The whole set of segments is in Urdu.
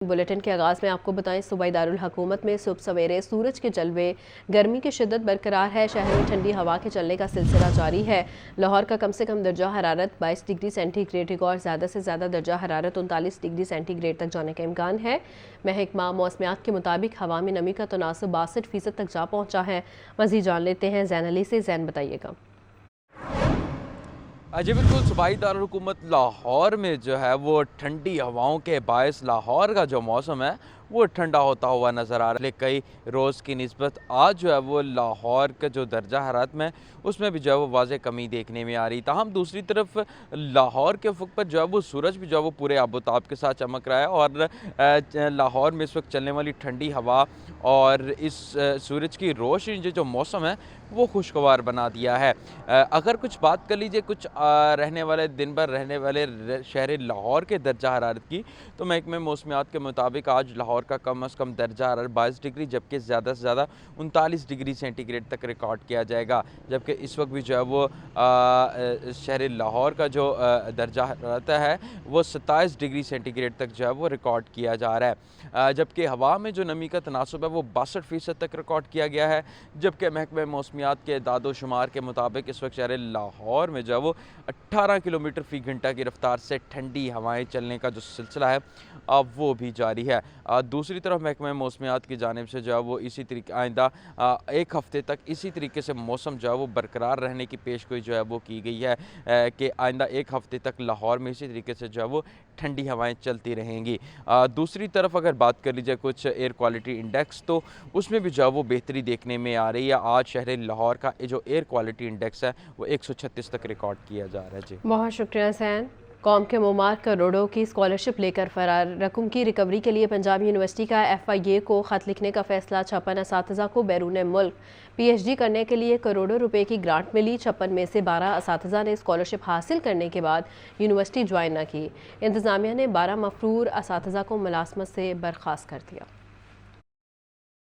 بلیٹن کے آغاز میں آپ کو بتائیں صوبائی دارالحکومت میں صبح سویرے سورج کے جلوے، گرمی کی شدت برقرار ہے۔ شہر میں ٹھنڈی ہوا کے چلنے کا سلسلہ جاری ہے۔ لاہور کا کم سے کم درجہ حرارت 22 ڈگری سینٹی گریڈ اور زیادہ سے زیادہ درجہ حرارت 39 ڈگری سینٹی گریڈ تک جانے کا امکان ہے۔ محکمہ موسمیات کے مطابق ہوا میں نمی کا تناسب 62% تک جا پہنچا ہے۔ مزید جان لیتے ہیں زین علی سے۔ زین بتائیے گا۔ جی بالکل، صوبائی دارالحکومت لاہور میں جو ہے وہ ٹھنڈی ہواؤں کے باعث لاہور کا جو موسم ہے وہ ٹھنڈا ہوتا ہوا نظر آ رہا ہے۔ کئی روز کی نسبت آج جو ہے وہ لاہور کا جو درجہ حرارت میں اس میں بھی جو ہے وہ واضح کمی دیکھنے میں آ رہی۔ تاہم دوسری طرف لاہور کے افق پر جو ہے وہ سورج بھی جو ہے وہ پورے آب و تاب کے ساتھ چمک رہا ہے، اور لاہور میں اس وقت چلنے والی ٹھنڈی ہوا اور اس سورج کی روشنی جو موسم ہے وہ خوشگوار بنا دیا ہے۔ اگر کچھ بات کر لیجیے کچھ رہنے والے دن بھر رہنے والے شہر لاہور کے درجہ حرارت کی، تو محکمہ موسمیات کے مطابق آج لاہور کا کم از کم درجہ حرارت 22 ڈگری جبکہ زیادہ سے زیادہ 39 ڈگری سینٹی گریڈ تک ریکارڈ کیا جائے گا، جبکہ اس وقت بھی جو ہے وہ شہر لاہور کا جو درجہ حرارت ہے وہ 27 ڈگری سینٹی گریڈ تک جو ہے وہ ریکارڈ کیا جا رہا ہے، جبکہ ہوا میں جو نمی کا تناسب ہے وہ 62% تک ریکارڈ کیا گیا ہے، جبکہ محکمہ موسمیات کے اعداد و شمار کے مطابق اس وقت شہر لاہور میں جو ہے وہ 18 کلومیٹر فی گھنٹہ کی رفتار سے ٹھنڈی ہوائیں چلنے کا جو سلسلہ ہے وہ بھی جاری ہے۔ دوسری طرف محکمہ موسمیات کی جانب سے جو ہے وہ اسی طریقے آئندہ ایک ہفتے تک اسی طریقے سے موسم جو ہے وہ برقرار رہنے کی پیشگوئی جو ہے وہ کی گئی ہے کہ آئندہ ایک ہفتے تک لاہور میں اسی طریقے سے جو ہے وہ ٹھنڈی ہوائیں چلتی رہیں گی۔ دوسری طرف اگر بات کر لیجیے کچھ ایئر کوالٹی انڈیکس، تو اس میں بھی جو ہے وہ بہتری دیکھنے میں آ رہی ہے۔ آج شہر لاہور کا جو ایئر کوالٹی انڈیکس ہے وہ 136 تک ریکارڈ کیا جا رہا ہے۔ جی بہت شکریہ زین۔ قوم کے معمار کروڑوں کی اسکالرشپ لے کر فرار، رقم کی ریکوری کے لیے پنجاب یونیورسٹی کا FIA کو خط لکھنے کا فیصلہ۔ 56 اساتذہ کو بیرون ملک PhD کرنے کے لیے کروڑوں روپے کی گرانٹ ملی۔ 56 میں سے 12 اساتذہ نے اسکالرشپ حاصل کرنے کے بعد یونیورسٹی جوائن نہ کی۔ انتظامیہ نے 12 مفرور اساتذہ کو ملازمت سے برخاست کر دیا۔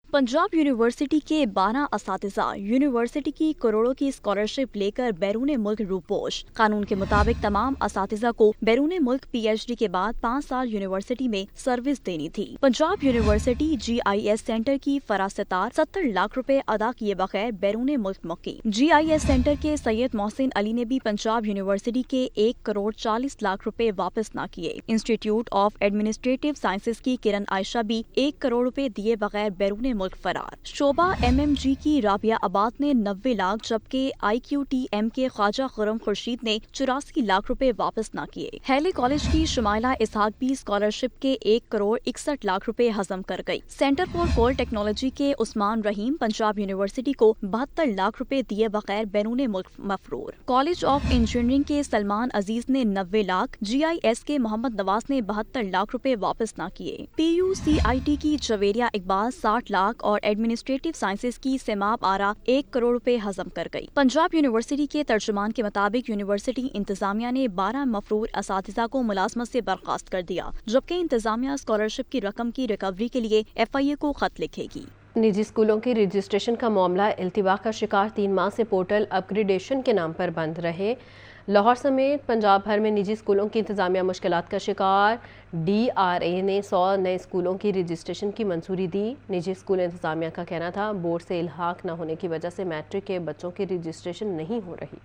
پنجاب یونیورسٹی کے 12 اساتذہ یونیورسٹی کی کروڑوں کی اسکالرشپ لے کر بیرون ملک روپوش۔ قانون کے مطابق تمام اساتذہ کو بیرون ملک PhD کے بعد 5 سال یونیورسٹی میں سروس دینی تھی۔ پنجاب یونیورسٹی GIS سینٹر کی فراستار 70 لاکھ روپے ادا کیے بغیر بیرون ملک مقیم۔ GIS سینٹر کے سید محسن علی نے بھی پنجاب یونیورسٹی کے 1 کروڑ 40 لاکھ روپے واپس نہ کیے۔ انسٹیٹیوٹ آف ایڈمنسٹریٹو سائنسز کی کرن عائشہ بھی 1 کروڑ روپے دیے بغیر بیرون ملک فرار۔ شعبہ MMG کی رابعہ آباد نے 90 لاکھ جبکہ IQTM کے خواجہ خرم خورشید نے 84 لاکھ روپے واپس نہ کیے۔ ہیلے کالج کی شمائلہ اسحاق بھی اسکالرشپ کے 1 کروڑ 61 لاکھ روپے ہضم کر گئی۔ سینٹر فار کول ٹیکنالوجی کے عثمان رحیم پنجاب یونیورسٹی کو 72 لاکھ روپے دیے بغیر بیرون ملک مفرور۔ کالج آف انجینئرنگ کے سلمان عزیز نے 90 لاکھ، GIS کے محمد نواز نے 72 لاکھ روپے واپس نہ کیے۔ PUCIT کی جویریہ اقبال 60 لاکھ اور ایڈمنسٹریٹو سائنسز کی سیماب آرا 1 کروڑ روپے ہضم کر گئی۔ پنجاب یونیورسٹی کے ترجمان کے مطابق یونیورسٹی انتظامیہ نے 12 مفرور اساتذہ کو ملازمت سے برخاست کر دیا، جبکہ انتظامیہ اسکالرشپ کی رقم کی ریکوری کے لیے FIA کو خط لکھے گی۔ نجی اسکولوں کی رجسٹریشن کا معاملہ التوا کا شکار، 3 ماہ سے پورٹل اپ گریڈیشن کے نام پر بند رہے۔ لاہور سمیت پنجاب بھر میں نجی اسکولوں کی انتظامیہ مشکلات کا شکار۔ DRA نے 100 نئے اسکولوں کی رجسٹریشن کی منظوری دی۔ نجی اسکول انتظامیہ کا کہنا تھا بورڈ سے الحاق نہ ہونے کی وجہ سے میٹرک کے بچوں کی رجسٹریشن نہیں ہو رہی۔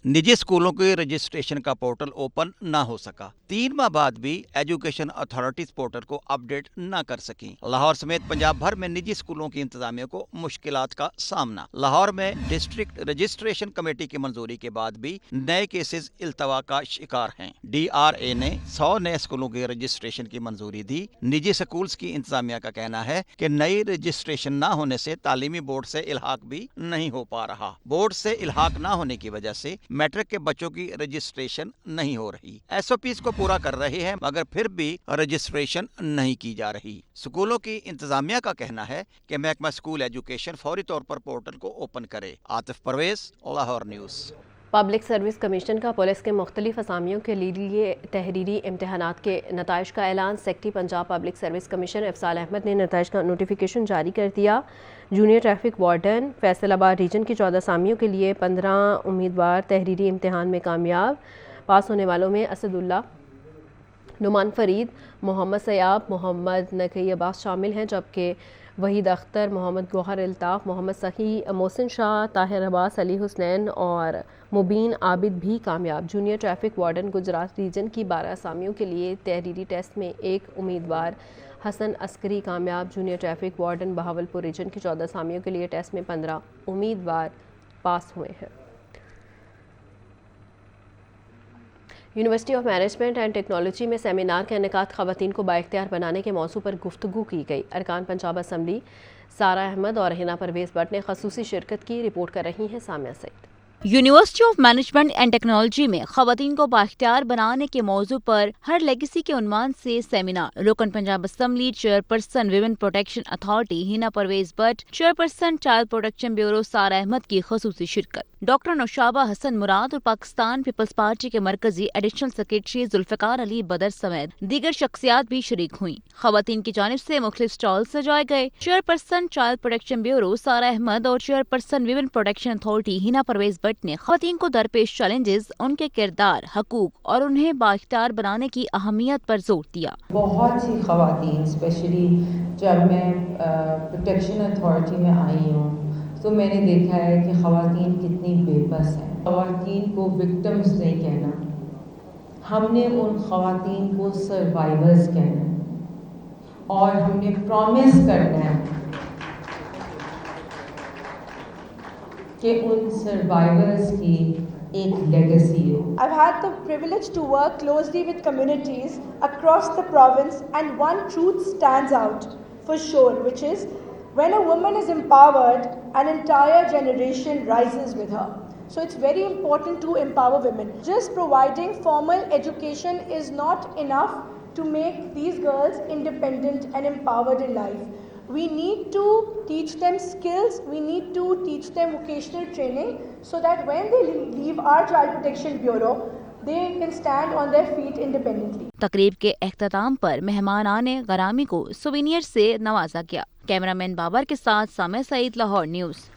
نجی اسکولوں کے رجسٹریشن کا پورٹل اوپن نہ ہو سکا۔ 3 ماہ بعد بھی ایجوکیشن اتھارٹیز پورٹل کو اپ ڈیٹ نہ کر سکیں۔ لاہور سمیت پنجاب بھر میں نجی اسکولوں کی انتظامیہ کو مشکلات کا سامنا۔ لاہور میں ڈسٹرکٹ رجسٹریشن کمیٹی کی منظوری کے بعد بھی نئے کیسز التوا کا شکار ہیں۔ DRA نے 100 نئے اسکولوں کے رجسٹریشن کی منظوری دی۔ نجی اسکولز کی انتظامیہ کا کہنا ہے کہ نئی رجسٹریشن نہ ہونے سے تعلیمی بورڈ سے الحاق بھی نہیں ہو پا رہا۔ بورڈ سے الحاق نہ ہونے کی وجہ سے میٹرک کے بچوں کی رجسٹریشن نہیں ہو رہی۔ SOPs کو پورا کر رہے ہیں مگر پھر بھی رجسٹریشن نہیں کی جا رہی۔ اسکولوں کی انتظامیہ کا کہنا ہے کہ محکمہ اسکول ایجوکیشن فوری طور پر پورٹل کو اوپن کرے۔ Atif Parvez, Lahore news. Public service commission کا پولیس کے مختلف اسامیوں کے لیے تحریری امتحانات کے نتائج کا اعلان۔ Secretary Punjab public service commission Afzal Ahmad نے نتائج کا نوٹیفیکیشن جاری کر دیا۔ جونیئر ٹریفک وارڈن فیصل آباد ریجن کی 14 اسامیوں کے لیے 15 امیدوار تحریری امتحان میں کامیاب۔ پاس ہونے والوں میں اسد اللہ نعمان فرید، محمد سیاب، محمد نقی عباس شامل ہیں، جبکہ وحید اختر، محمد گوہر الطاف، محمد سخی، محسن شاہ، طاہر عباس، علی حسنین اور مبین عابد بھی کامیاب۔ Junior traffic warden Gujarat region کی 12 اسامیوں کے لیے تحریری ٹیسٹ میں 1 امیدوار حسن عسکری کامیاب۔ Junior traffic warden Bahawalpur region کی 14 اسامیوں کے لیے ٹیسٹ میں 15 امیدوار پاس ہوئے ہیں۔ University of management and technology میں سیمینار کا انعقاد، خواتین کو بااختیار بنانے کے موضوع پر گفتگو کی گئی۔ ارکان پنجاب اسمبلی سارہ احمد اور ہنا پرویز بٹ نے خصوصی شرکت کی، رپورٹ کر رہی ہیں Samia Saeed. University of management and technology میں خواتین کو بااختیار بنانے کے موضوع پر ہر لیگیسی کے عنوان سے سیمینار، رکن Punjab assembly chairperson women protection authority Hina Pervaiz Butt, chairperson child protection bureau Sara Ahmad کی خصوصی شرکت۔ ڈاکٹر نوشابہ حسن مراد اور پاکستان پیپلز پارٹی کے مرکزی ایڈیشنل سیکریٹری ذوالفقار علی بدر سمیت دیگر شخصیات بھی شریک ہوئیں۔ خواتین کی جانب سے مختلف اسٹال سجائے گئے۔ Chairperson child protection bureau Sara Ahmed اور chairperson women protection authority Hina Pervaiz but نے خواتین کو درپیش چیلنجز، ان کے کردار، حقوق اور انہیں بااختیار بنانے کی اہمیت پر زور دیا۔ بہت سی خواتین، اسپیشلی جب میں پروٹیکشن اتھارٹی میں آئی ہوں تو میں نے دیکھا ہے کہ خواتین کتنی بے بس ہیں۔ خواتین کو وکٹمز نہیں کہنا، ہم نے ان خواتین کو سروائیورز کہنا ہے، اور ہم نے پرومس کرنا ہے کہ ان سروائیورز کی ایک legacy who. I've had the privilege to work closely with communities across the province, and one truth stands out for sure, which is when a woman is empowered, an entire generation rises with her. So it's very important to empower women. Just providing formal education is not enough to make these girls independent and empowered in life. We need to teach them skills, we need to teach them vocational training so that when they leave our Child Protection Bureau, they can stand on their feet independently. تقریب کے اختتام پر مہمانان گرامی کو سووینیر سے نوازا گیا۔ کیمرامین بابر کے ساتھ سامیہ سعید، لاہور نیوز۔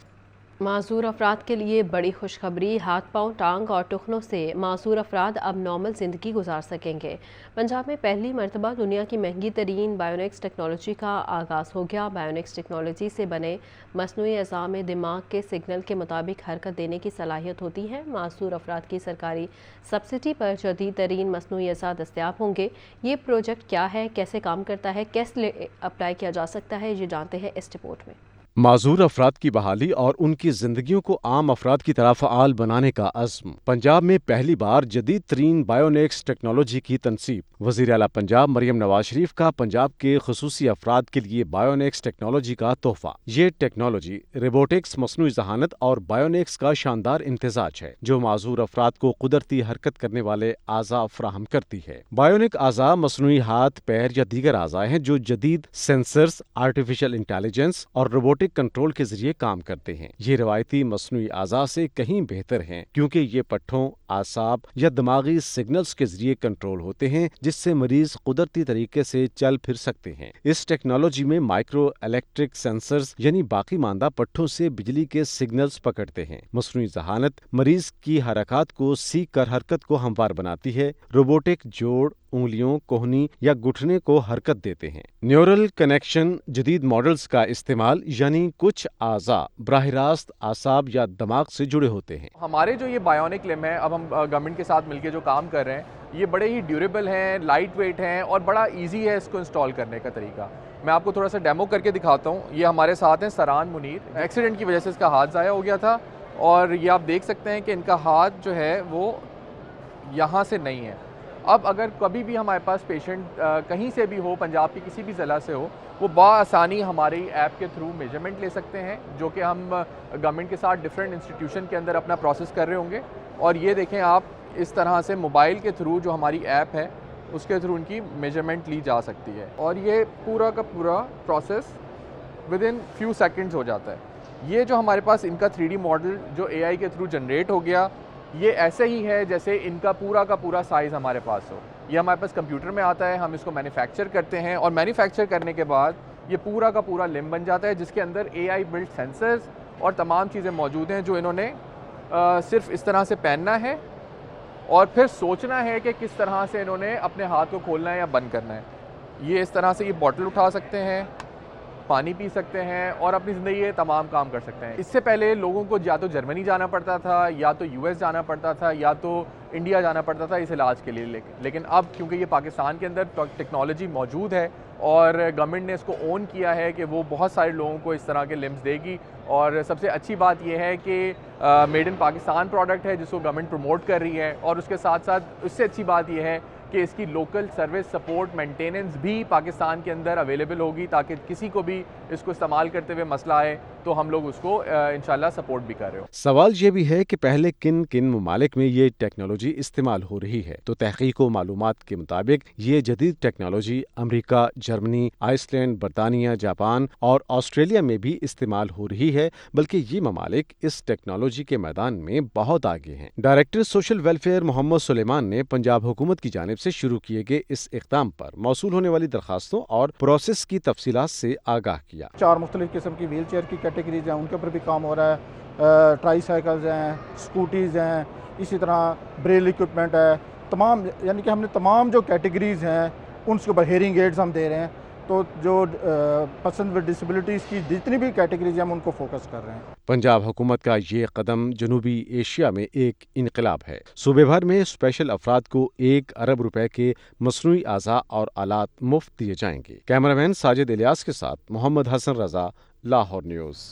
معذور افراد کے لیے بڑی خوشخبری، ہاتھ پاؤں، ٹانگ اور ٹخنوں سے معذور افراد اب نارمل زندگی گزار سکیں گے۔ پنجاب میں پہلی مرتبہ دنیا کی مہنگی ترین بائیونکس ٹیکنالوجی کا آغاز ہو گیا۔ بائیونکس ٹیکنالوجی سے بنے مصنوعی اعضاء میں دماغ کے سگنل کے مطابق حرکت دینے کی صلاحیت ہوتی ہے۔ معذور افراد کی سرکاری سبسڈی پر جدید ترین مصنوعی اعضاء دستیاب ہوں گے۔ یہ پروجیکٹ کیا ہے، کیسے کام کرتا ہے، کیسے اپلائی کیا جا سکتا ہے، یہ جانتے ہیں اس رپورٹ میں۔ معذور افراد کی بحالی اور ان کی زندگیوں کو عام افراد کی طرح فعال بنانے کا عزم۔ پنجاب میں پہلی بار جدید ترین بائیونکس ٹیکنالوجی کی تنصیب۔ وزیر اعلیٰ پنجاب مریم نواز شریف کا پنجاب کے خصوصی افراد کے لیے بائیونکس ٹیکنالوجی کا تحفہ۔ یہ ٹیکنالوجی روبوٹکس، مصنوعی ذہانت اور بائیونکس کا شاندار امتزاج ہے جو معذور افراد کو قدرتی حرکت کرنے والے اعضاء فراہم کرتی ہے۔ بائیونک اعضاء مصنوعی ہاتھ، پیر یا دیگر اعضاء ہیں جو جدید سینسرز، آرٹیفیشل انٹیلیجنس اور روبوٹک کنٹرول کے ذریعے کام کرتے ہیں۔ یہ روایتی مصنوعی اعضاء سے کہیں بہتر ہیں کیونکہ یہ پٹھوں، اعصاب یا دماغی سگنلز کے ذریعے کنٹرول ہوتے ہیں جس سے مریض قدرتی طریقے سے چل پھر سکتے ہیں۔ اس ٹیکنالوجی میں مائکرو الیکٹرک سینسرز یعنی باقی ماندہ پٹھوں سے بجلی کے سگنلز پکڑتے ہیں۔ مصنوعی ذہانت مریض کی حرکات کو سیکھ کر حرکت کو ہموار بناتی ہے۔ روبوٹک جوڑ انگلیوں، کوہنی یا گھٹنے کو حرکت دیتے ہیں۔ نیورل کنیکشن، جدید ماڈلز کا استعمال یعنی کچھ اعضاء براہ راست اعصاب یا دماغ سے جڑے ہوتے ہیں۔ ہمارے جو یہ بائیونک لم ہے، اب ہم گورنمنٹ کے ساتھ مل کے جو کام کر رہے ہیں، یہ بڑے ہی ڈیوریبل ہیں، لائٹ ویٹ ہیں اور بڑا ایزی ہے اس کو انسٹال کرنے کا طریقہ۔ میں آپ کو تھوڑا سا ڈیمو کر کے دکھاتا ہوں۔ یہ ہمارے ساتھ ہیں سران منیر، ایکسیڈنٹ کی وجہ سے اس کا ہاتھ ضائع ہو گیا تھا، اور یہ آپ دیکھ سکتے ہیں کہ ان کا ہاتھ جو ہے وہ یہاں سے نہیں ہے۔ اب اگر کبھی بھی ہمارے پاس پیشنٹ کہیں سے بھی ہو، پنجاب کی کسی بھی ضلع سے ہو، وہ بآسانی ہماری ایپ کے تھرو میجرمنٹ لے سکتے ہیں، جو کہ ہم گورنمنٹ کے ساتھ ڈفرینٹ انسٹیٹیوشن کے اندر اپنا پروسیس کر رہے ہوں گے۔ اور یہ دیکھیں آپ، اس طرح سے موبائل کے تھرو جو ہماری ایپ ہے اس کے تھرو ان کی میجرمنٹ لی جا سکتی ہے، اور یہ پورا کا پورا process within few seconds ہو جاتا ہے۔ یہ جو ہمارے پاس ان کا 3D ماڈل جو AI کے تھرو جنریٹ ہو گیا، یہ ایسے ہی ہے جیسے ان کا پورا سائز ہمارے پاس ہو۔ یہ ہمارے پاس کمپیوٹر میں آتا ہے، ہم اس کو مینوفیکچر کرتے ہیں، اور مینوفیکچر کرنے کے بعد یہ پورا کا پورا لم بن جاتا ہے جس کے اندر AI بلڈ سینسرز اور تمام چیزیں موجود ہیں جو انہوں نے صرف اس طرح سے پہننا ہے اور پھر سوچنا ہے کہ کس طرح سے انہوں نے اپنے ہاتھ کو کھولنا ہے یا بند کرنا ہے. یہ اس طرح سے یہ بوٹل اٹھا سکتے ہیں, پانی پی سکتے ہیں اور اپنی زندگی کے تمام کام کر سکتے ہیں. اس سے پہلے لوگوں کو یا تو جرمنی جانا پڑتا تھا, یا تو US جانا پڑتا تھا, یا تو انڈیا جانا پڑتا تھا اس علاج کے لیے. لیکن اب کیونکہ یہ پاکستان کے اندر ٹیکنالوجی موجود ہے اور گورنمنٹ نے اس کو اون کیا ہے کہ وہ بہت سارے لوگوں کو اس طرح کے لمز دے گی. اور سب سے اچھی بات یہ ہے کہ میڈ ان پاکستان پروڈکٹ ہے جس کو گورنمنٹ پروموٹ کر رہی ہے, اور اس کے ساتھ ساتھ اس سے اچھی بات یہ ہے کہ اس کی لوکل سروس سپورٹ مینٹیننس بھی پاکستان کے اندر اویلیبل ہوگی, تاکہ کسی کو بھی اس کو استعمال کرتے ہوئے مسئلہ آئے تو ہم لوگ اس کو انشاءاللہ سپورٹ بھی کر رہے ہو. سوال یہ بھی ہے کہ پہلے کن کن ممالک میں یہ ٹیکنالوجی استعمال ہو رہی ہے. تو تحقیق و معلومات کے مطابق یہ جدید ٹیکنالوجی امریکہ، جرمنی، آئس لینڈ، برطانیہ، جاپان اور آسٹریلیا میں بھی استعمال ہو رہی ہے، بلکہ یہ ممالک اس ٹیکنالوجی کے میدان میں بہت آگے ہیں. ڈائریکٹر سوشل ویلفیئر محمد سلیمان نے پنجاب حکومت کی جانب سے شروع کیے گئے اس اقدام پر موصول ہونے والی درخواستوں اور پروسیس کی تفصیلات سے آگاہ کیا. 4 مختلف قسم کی ویل چیئر کی کیٹیگریز ہیں, ان کے اوپر بھی کام ہو رہا ہے. ٹرائی سائیکلز ہیں, اسکوٹیز ہیں, اسی طرح بریل اکوپمنٹ ہے. تمام یعنی کہ ہم نے تمام جو کیٹیگریز ہیں ان کے اوپر ہیئرنگ ایڈز ہم دے رہے ہیں. تو جو پرسن ود ڈسیبلٹیز کی جتنی بھی کیٹیگریز ہیں ہم ان کو فوکس کر رہے ہیں. پنجاب حکومت کا یہ قدم جنوبی ایشیا میں ایک انقلاب ہے. صوبے بھر میں اسپیشل افراد کو 1 ارب روپے کے مصنوعی اعضاء اور آلات مفت دیے جائیں گے. کیمرہ مین ساجد الیاس کے ساتھ محمد حسن رضا، لاہور نیوز.